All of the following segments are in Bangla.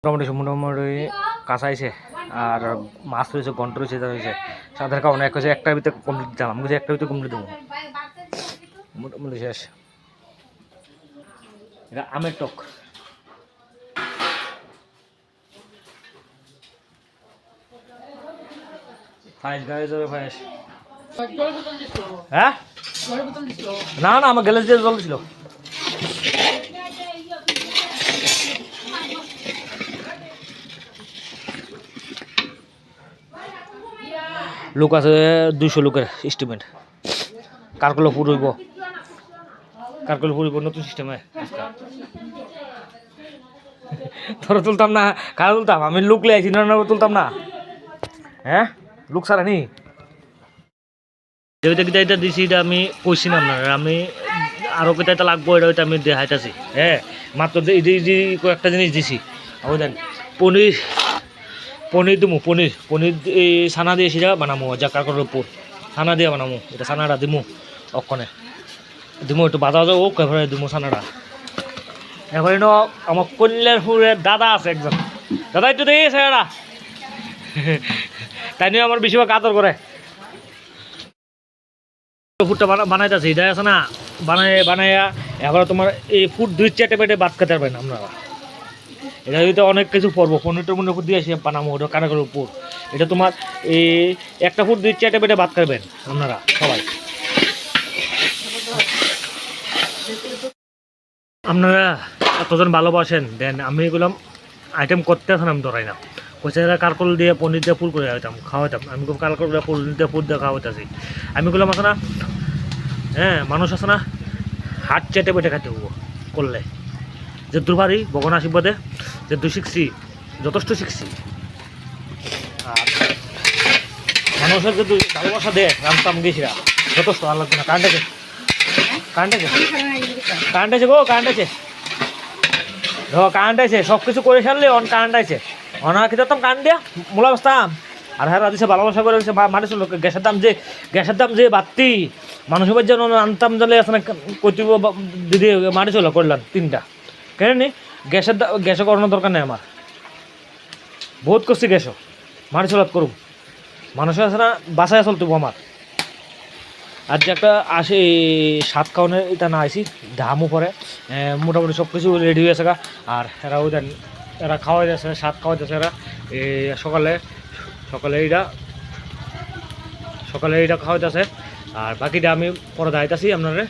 মোটামুটি কাঁচা হয়েছে আর মাছ রয়েছে, ঘন্ট রয়েছে, রয়েছে সাদের কারণে এক হয়েছে একটার ভিতরে কমপ্লিট দিলাম। আমি একটা ভিতরে কমপ্লিট দেবো, মোটামুটি শেষ। এটা আমের টক। ফাইস গাড়ি যাবে ফাইস। হ্যাঁ না না, আমার গ্যালাস দিয়ে জল ছিল। লোক আছে 200 লোকের এস্টিমেট। কারগুলো পুরইব, কারগুলো পুরইব নতুন সিস্টেমে। তোরা তুলতাম না, কার তুলতাম? আমি লুক লেছি না, তুলতাম না। হ্যাঁ লুক সারা নি যেটা দিছি, এটা আমি কইছি না আপনার। আমি আরো কেটা লাগবো, এটা আমি দেখাইতেছি। হ্যাঁ মাত্র কয়েকটা জিনিস দিছি। ওই দেন পনির, পনির দিমু, পনির পনির এই ছানা দিয়ে সেটা বানামো, যা কারকরের উপর ছানা দিয়ে বানামো। এটা ছানাটা দিমু অক্ষণে দিমু, একটু বাজা বাজা হোক, এবারে দিমু ছানাটা। এবারে আমার কল্যাণ ফুরের দাদা আছে একজন, দাদা একটু দেখি ছানাটা। তাই নিয়ে আমার বেশিরভাগ আদর করে। ফুটটা বানাইতেছি, এটা আছে না, বানাইয়া এবার তোমার এই ফুট 2-4 পেটে ভাত খেতে পারবেন আপনারা। এটা যদি অনেক কিছু পড়বো, পনেরোটার মধ্যে উপর দিয়ে এসে বানাবো, ওটা কারাগারের উপর। এটা তোমার এই একটা ফুট 2-4 পেটে ভাত খাবেন আপনারা সবাই। আপনারা এতজন ভালোবাসেন দেন, আমি এগুলো আইটেম করতে আসেন, আমি ধরাই না। কইসারা কারকল দিয়ে পনির দিয়ে ফুল করে খাওয়াইতাম। আমি কারকল দিয়ে পনির দিয়ে ফুল দিয়ে খাওয়াইতেছি। আমি গুলো আছে না, হ্যাঁ মানুষ আছে না, হাত চেটে বেটে খাইতে হবো করলে। যে দুর্বারই ভগবান আশীর্বাদে যে শিখছি, যথেষ্ট শিখছি। আর মানুষের যদি ভালোবাসা দেয়, রামতাম গেছিরা যথেষ্ট। আর লাগবে না। কারেন্ট আছে, কারেন্ট আছে, কারেন্ট আছে গো, কারেন্ট আছে, কারেন্ট আছে। সব কিছু করে সারলে অন কারেন্ট আছে। অনার কি দিতাম কারেন্ট দিয়া মূলা বসতাম। আর হ্যাঁ দিছে ভালোবাসা করে মানুষ গ্যাসের দাম যে বাড়তি, মানুষের যেন আনতাম জানলে আসলে কর্তৃপ দিদি মারি চলো করলাম 3টা। কেন নি গ্যাসও করানোর দরকার নেই আমার, বহুত করছি গ্যাসও, মারি চলাত করুম। মানুষের আছে না বাসায় চলতো আমার। আর যে একটা আসে 7 খাওয়ানোর এটা না আইসি ধামও পরে, মোটামুটি সব কিছু রেডি হয়ে আছে। আর এরা ওই দেন, এরা খাওয়াই যাচ্ছে, 7 খাওয়াই যাচ্ছে এরা। এই সকালে এইটা খাওয়াই যাচ্ছে। আর বাকিটা আমি পরে দাঁড়াইতেছি আপনারে,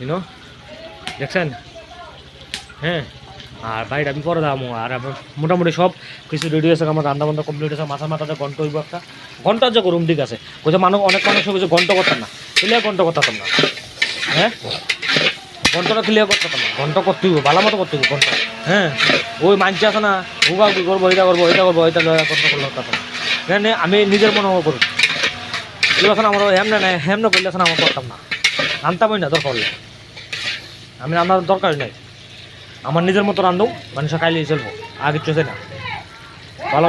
ইউনো দেখছেন। হ্যাঁ আর বাইরে আমি পরে দামো। আর আমার মোটামুটি সব কিছু রেডি আছে, আমার রান্না বান্না কমপ্লিট আছে। মাথাতে ঘন্ট হইব একটা, ঘন্টা যে করুম ঠিক আছে। কোথাও অনেক মানুষ হয়েছে ঘন্ট করতাম না, ক্লিয়ার ঘন্ট করতাম না। হ্যাঁ ঘন্টটা ক্লিয়ার করতাম না, ঘন্ট করতে হইব, ভালো মতো করতে হইব ঘন্ট। হ্যাঁ ওই মানছি আছে না, উগা উগি করবো, এটা করবো, এটা ঘন্ট করলে হতাম। এখানে আমি নিজের মনে করি এখন আমার হেমনে করলে এখন আমার করতাম না, আনতামই না দরকার হলে। আমি রান্নার দরকারই নাই, আমার নিজের মতো রান্ধু, মানুষ খাইলেই চলবো, আগে চলছে না। ভালো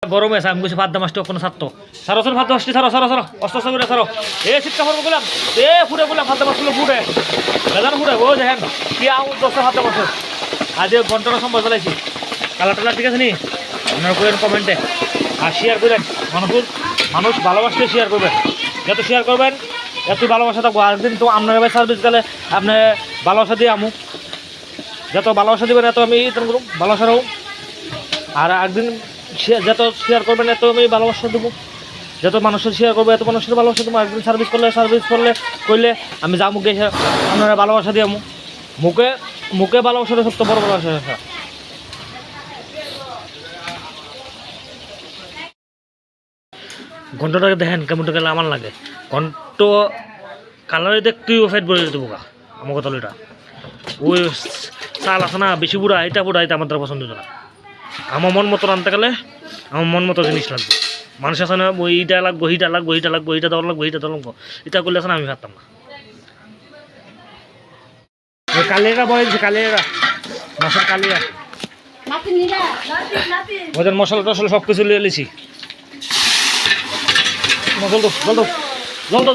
গরমে আছে, আমি কিছু ভাদ্য মাসটি কোনো ছাড়তো সারো সার ভাদ্য মাসটি সারো সারো সারো অস্ত করে সারো। শীতটা পর্ব গুলাম ফুটে গুলাম, ভাদ্য মাসগুলো ফুটে বেজান ফুটে। ও দেখেন কি 10 ভাদ্য মাস। আজ ঘন্টাটা সম্ভব চালাইছি। কালার টালার ঠিক আছে নি? আপনারা করেন কমেন্টে, আর শেয়ার করেন। মানুষ ভালোবাসতে শেয়ার করবেন, যত শেয়ার করবেন এতই ভালোবাসা থাকবো। আর একদিন তো আপনার সার্ভিস গেলে আপনি ভালোবাসা দিয়ে আমু, যত ভালোবাসা দেবেন এত আমি করুন ভালোবাসা রাখুন। আর একদিন যত শেয়ার করবেন এত আমি ভালোবাসা দেবো, যত মানুষের শেয়ার করবো এত মানুষের ভালোবাসা দেবো। একদিন সার্ভিস করলে আমি যা মুখে আপনারা ভালোবাসা দিয়ে আমু। মুখে ভালোবাসাটা সবচেয়ে বড় ভালোবাসা। ঘন্টটাকে দেখেন কেমনটা গেলে আমার লাগে। ঘন্ট কালারে দেখতেই ফেট বলে যেতে বোকা আমার কথা। এটা ওই চাল আছে না বেশি বুড়া, এটা আমার দ্বারা পছন্দ হতো না। আমার মন মতো রানতে গেলে আমার মন মতো জিনিস লাগবে। মানুষ আছে না এইটা লাগবো, এইটা লাগবো, এইটা লাগবো, এইটা দেওয়া লাগবো, এইটা দেওয়া লাগবো, এটা করলে আছে না আমি ভাবতাম না। কালিয়ারা বয়েছে, কালিয়ারা মাছের কালিয়া ওদের মশলা টশলা সব কিছু লিয়ে লিছি।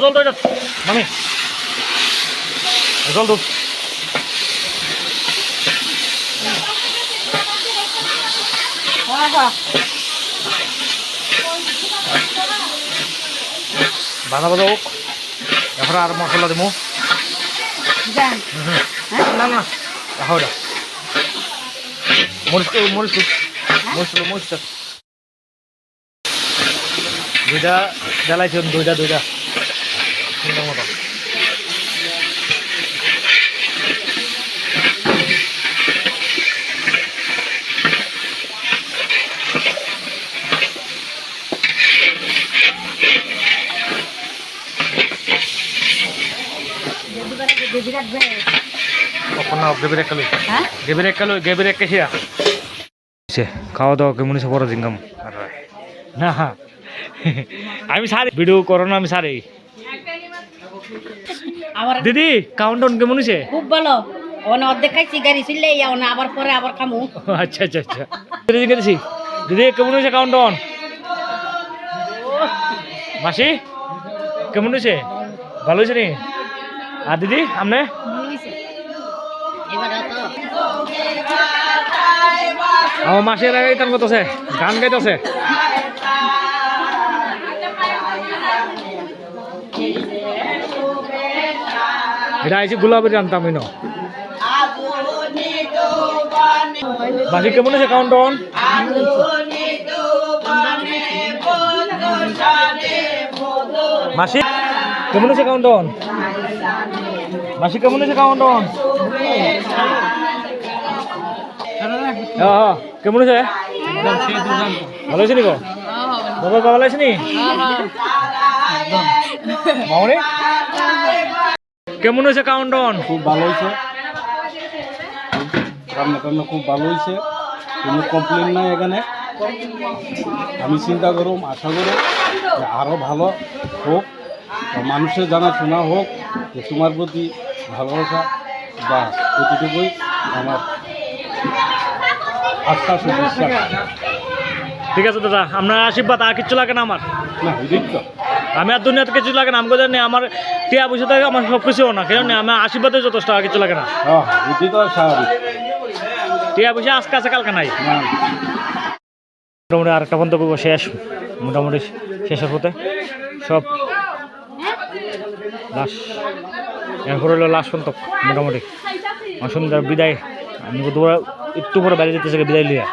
জল এটা মানে জল ভাজা ভাজা হোক, এখন আর মশলা দেবো। না না রাখো এটা, মরিচ মরিচ মরিচ মরিচটা দুইটা জ্বালাইছি, দুইটা সুন্দর মতো। খাওয়া দাওয়া কেমন হয়েছে বড় জিঙ্গাম না আমি সারি ভিডিও করো না, আমি সারি। দিদি কাউন্টডাউন কেমন হয়েছে? খুব ভালো। ওনা অর্ধেক খাইছি, গাড়ি চললে না আবার পরে আবার খামু। আচ্ছা আচ্ছা আচ্ছা দিদি দিদি কেমন হয়েছে কাউন্টডাউন? মাসি কেমন হয়েছে? ভালো হয়েছে নি? আর দিদি আপনি? আমার মাসির আগে গান করতেছে, গান গাইতেছে। এটা আইসি গোলাপের জানতাম না। মাসি কেমন হয়েছে কাউন্টডাউন? মাসি কেমন হয়েছে কাউন্টডাউন? মাসি কেমন হয়েছে কাউন্টডাউন? হ্যাঁ কেমন হয়েছে? ভালো হয়েছে নি গো? বাবা ভালো আছে নি? মামনি কেমন হয়েছে কাউন্টডাউন? খুব ভালো হয়েছে, রান্না টান্না খুব ভালো হয়েছে, কোনো কমপ্লেন নাই এখানে। আমি চিন্তা করুম, আশা করুম যে আরও ভালো হোক, মানুষের জানাশোনা হোক, যে তোমার প্রতি ভালোবাসা বা প্রতিটুকুই আমার আস্থা বিশ্বাস। ঠিক আছে দাদা, আপনার আশীর্বাদ, আর কিছু লাগে না আমার। না এদিক তো আমি আর দুনিয়াতে কিছু লাগে না, আমাকে জানি আমার টিয়া পয়সা থাকে, আমার সব কিছু না, কেন আমার আশীর্বাদে যথেষ্ট, আর কিছু লাগে না। হ্যাঁ এটি তো স্বাভাবিক, টিয়া পয়সা আজকে আছে কালকে নাই। মোটামুটি আর একটা মন্তব্য শেষ, মোটামুটি শেষের পথে সব লাশ, এরপর হলো লাশ সন্তক মোটামুটি সন্ধ্যার বিদায়। আমি একটু পরে বাইরে যেতেছে বিদায় লিয়া।